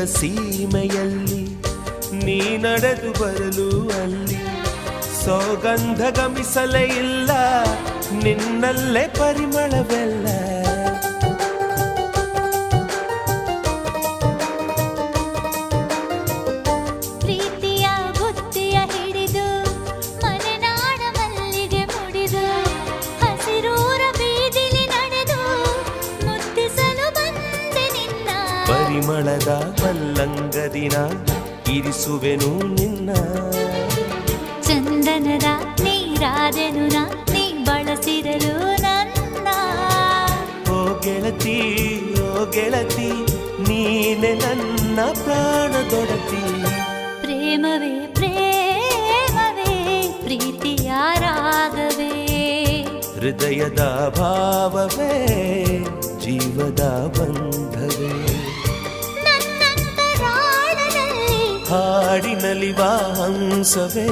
ಸಂಗೀತದ ಸೀಮೆಯಲ್ಲಿ ನೀ ನಡೆದು ಬರಲು ಅಲ್ಲಿ ಸೌಗಂಧ ಗಮಿಸಲೇ ಇಲ್ಲ ನಿನ್ನಲ್ಲೇ ಪರಿಮಳವೆಲ್ಲ ಪ್ರೀತಿಯ ಬುತ್ತಿಯ ಹಿಡಿದು ಮಲೆನಾಡ ಮಲ್ಲಿಗೆ ಮುಡಿದು ಹಸಿರೂರ ಬೀದಿಲಿ ನಡೆದು ಮುತ್ತಿಸಲು ಬಂದೆ ನಿನ್ನ ಪರಿಮಳದ ಮಲ್ಲಂಗದಿನ ಇರಿಸುವೆನು ನಿನ್ನ ಚಂದನದ ನೀರಾದೆನು ನೀ ಬಳಸಿರಲು ನನ್ನ ಓ ಗೆಳತಿ ಓ ಗೆಳತಿ ನೀನೆ ನನ್ನ ಪ್ರಾಣದೊಡತಿ ಪ್ರೇಮವೇ ಪ್ರೇಮವೇ ಪ್ರೀತಿಯ ರಾಗವೇ ಹೃದಯದ ಭಾವವೇ ಜೀವದ ಬಂಧವೇ ನನ್ನಂತರಾಳದಲ್ಲಿ ಹಾಡಿನಲಿವ ಹಂಸವೇ